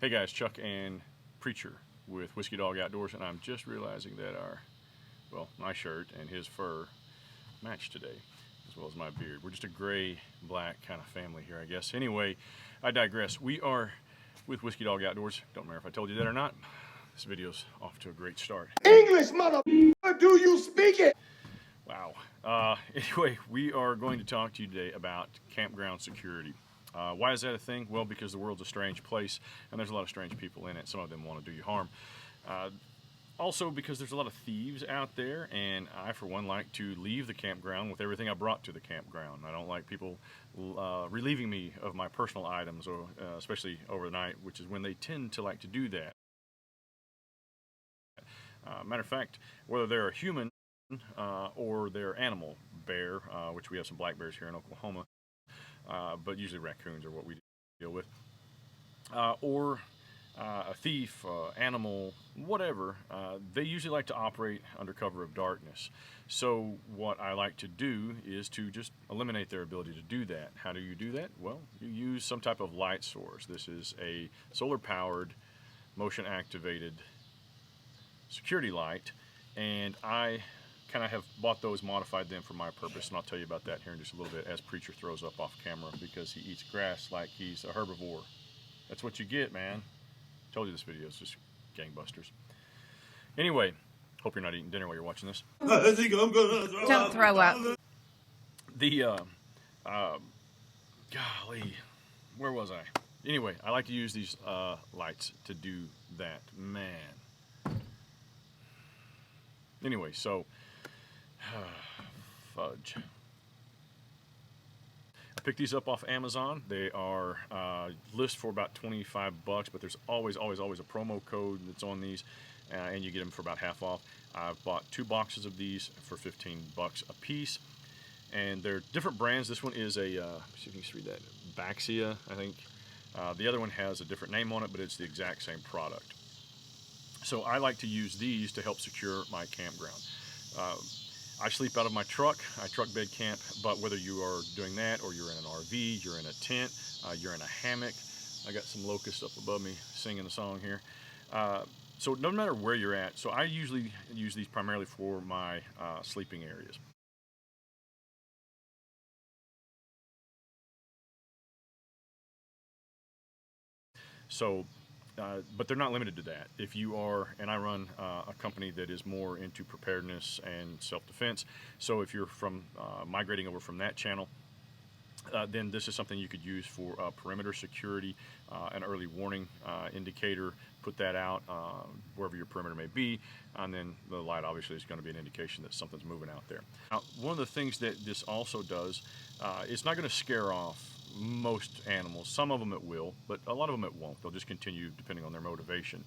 Hey guys, Chuck and Preacher with Whiskey Dog Outdoors, and I'm just realizing that my shirt and his fur match today, as well as my beard. We're just a gray-black kind of family here, I guess. Anyway, I digress. We are with Whiskey Dog Outdoors. Don't matter if I told you that or not. This video's off to a great start. English, mother, do you speak it? Wow. Anyway, we are going to talk to you today about campground security. Why is that a thing? Well, because the world's a strange place, and there's a lot of strange people in it. Some of them want to do you harm. Also, because there's a lot of thieves out there, and I, for one, like to leave the campground with everything I brought to the campground. I don't like people relieving me of my personal items, or especially overnight, which is when they tend to like to do that. Matter of fact, whether they're a human or they're animal, bear, which we have some black bears here in Oklahoma, but usually raccoons are what we deal with, or a thief, animal, whatever, they usually like to operate under cover of darkness. So what I like to do is to just eliminate their ability to do that. How do you do that? Well, you use some type of light source. This is a solar-powered, motion-activated security light, and I kind of have bought those, modified them for my purpose, and I'll tell you about that here in just a little bit as Preacher throws up off camera because he eats grass like he's a herbivore. That's what you get, man. Told you this video is just gangbusters. Anyway, hope you're not eating dinner while you're watching this. Don't throw up. Golly, where was I? Anyway, I like to use these lights to do that, man. Anyway, so fudge. I picked these up off Amazon. They are list for about 25 bucks, but there's always a promo code that's on these, and you get them for about half off. I've bought 2 boxes of these for 15 bucks a piece, and they're different brands. This one is a, see if you can read that, Baxia, I think. The other one has a different name on it, but it's the exact same product. So I like to use these to help secure my campground. I sleep out of my truck. I truck bed camp, but whether you are doing that or you're in an RV, you're in a tent, you're in a hammock. I got some locusts up above me singing a song here. So no matter where you're at, so I usually use these primarily for my sleeping areas. So but they're not limited to that. If you are, and I run a company that is more into preparedness and self-defense, so if you're from migrating over from that channel, then this is something you could use for perimeter security, an early warning indicator. Put that out wherever your perimeter may be, and then the light obviously is going to be an indication that something's moving out there. Now, one of the things that this also does, it's not going to scare off most animals. Some of them it will, but a lot of them it won't. They'll just continue depending on their motivation.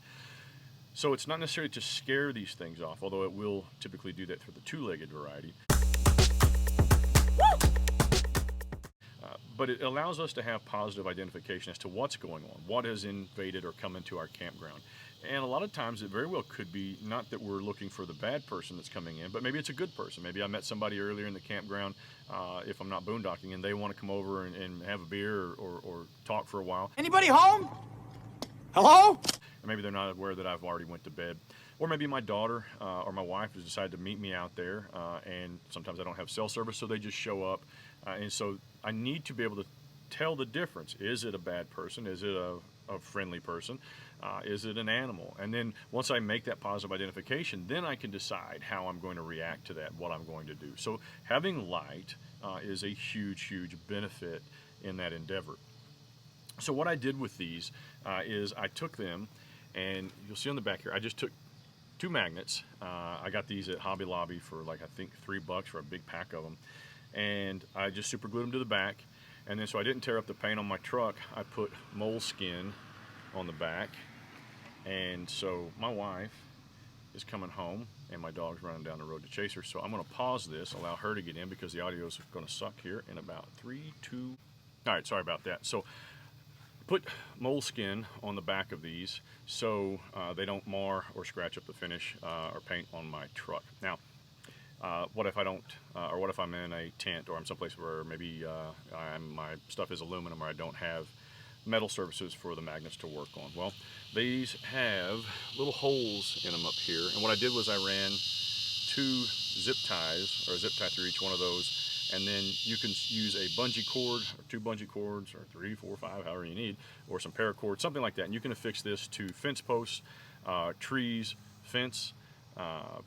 So it's not necessarily to scare these things off, although it will typically do that for the 2-legged variety. But it allows us to have positive identification as to what's going on, what has invaded or come into our campground. And a lot of times it very well could be not that we're looking for the bad person that's coming in, but maybe it's a good person. Maybe I met somebody earlier in the campground, if I'm not boondocking, and they want to come over and have a beer or talk for a while. Anybody home? Hello? And maybe they're not aware that I've already went to bed. Or maybe my daughter or my wife has decided to meet me out there, and sometimes I don't have cell service, so they just show up. And so I need to be able to tell the difference. Is it a bad person? Is it a friendly person? Is it an animal? And then once I make that positive identification, then I can decide how I'm going to react to that, what I'm going to do. So having light is a huge benefit in that endeavor. So what I did with these is I took them, and you'll see on the back here, I just took 2 magnets. I got these at Hobby Lobby for like, I think $3 for a big pack of them. And I just super glued them to the back. And then so I didn't tear up the paint on my truck, I put Moleskin on the back. And so my wife is coming home and my dog's running down the road to chase her. So I'm going to pause this, allow her to get in because the audio is going to suck here in about 3, 2. All right, sorry about that. So put Moleskin on the back of these so they don't mar or scratch up the finish or paint on my truck. Now, what if I don't, or what if I'm in a tent or I'm someplace where maybe my stuff is aluminum or I don't have metal surfaces for the magnets to work on. Well, these have little holes in them up here, and what I did was I ran 2 zip ties, or a zip tie through each one of those, and then you can use a bungee cord, or 2 bungee cords, or 3, 4, 5, however you need, or some paracord, something like that, and you can affix this to fence posts, trees, fence,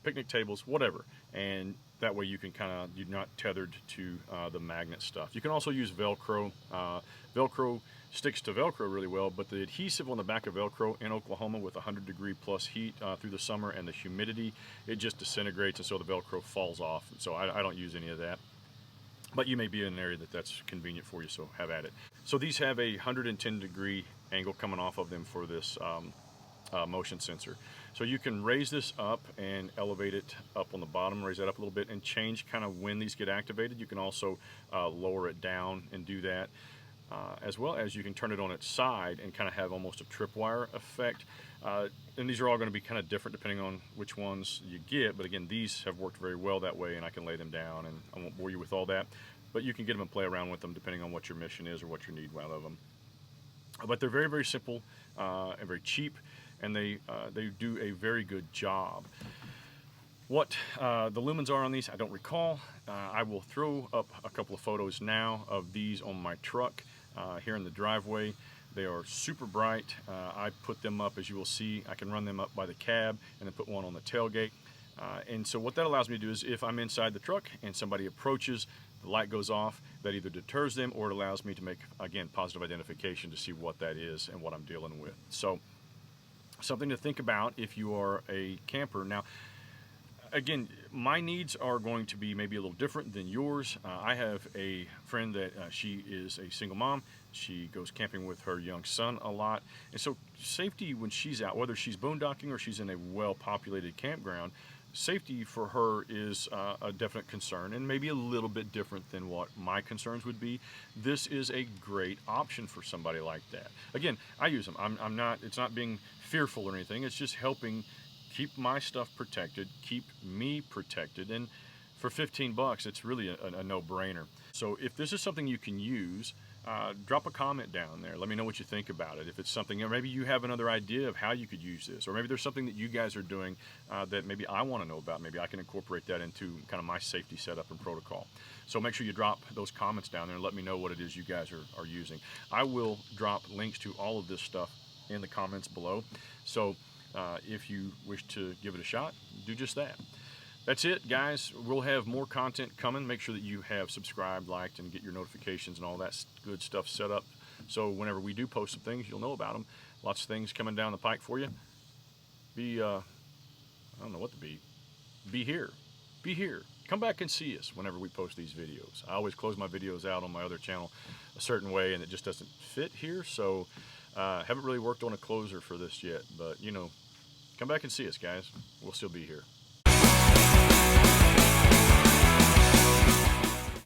picnic tables, whatever, and that way you can you're not tethered to the magnet stuff. You can also use Velcro. Velcro sticks to Velcro really well, but the adhesive on the back of Velcro in Oklahoma with 100-degree plus heat through the summer and the humidity, it just disintegrates, and so the Velcro falls off. So I don't use any of that. But you may be in an area that's convenient for you, so have at it. So these have a 110-degree angle coming off of them for this motion sensor. So you can raise this up and elevate it up on the bottom, raise that up a little bit, and change kind of when these get activated. You can also lower it down and do that. As well as you can turn it on its side and kind of have almost a tripwire effect. And these are all going to be kind of different depending on which ones you get, but again, these have worked very well that way, and I can lay them down, and I won't bore you with all that, but you can get them and play around with them depending on what your mission is or what you need out of them. But they're very, very simple and very cheap, and they do a very good job. What the lumens are on these, I don't recall. I will throw up a couple of photos now of these on my truck here in the driveway. They are super bright. I put them up, as you will see. I can run them up by the cab and then put one on the tailgate. And so what that allows me to do is if I'm inside the truck and somebody approaches, the light goes off, that either deters them or it allows me to make, again, positive identification to see what that is and what I'm dealing with. So something to think about if you are a camper. Now, again, my needs are going to be maybe a little different than yours. I have a friend that she is a single mom. She goes camping with her young son a lot. And so safety when she's out, whether she's boondocking or she's in a well-populated campground, safety for her is a definite concern, and maybe a little bit different than what my concerns would be. This is a great option for somebody like that. Again, I use them. I'm not, it's not being fearful or anything. It's just helping keep my stuff protected, keep me protected, and for 15 bucks, it's really a no-brainer. So if this is something you can use, drop a comment down there. Let me know what you think about it. If it's something, or maybe you have another idea of how you could use this, or maybe there's something that you guys are doing that maybe I want to know about. Maybe I can incorporate that into kind of my safety setup and protocol. So make sure you drop those comments down there and let me know what it is you guys are using. I will drop links to all of this stuff in the comments below. So if you wish to give it a shot, do just that. That's it, guys. We'll have more content coming. Make sure that you have subscribed, liked, and get your notifications and all that good stuff set up. So whenever we do post some things, you'll know about them. Lots of things coming down the pike for you. I don't know what to be. Be here. Be here. Come back and see us whenever we post these videos. I always close my videos out on my other channel a certain way, and it just doesn't fit here. So haven't really worked on a closer for this yet, but you know, come back and see us, guys. We'll still be here.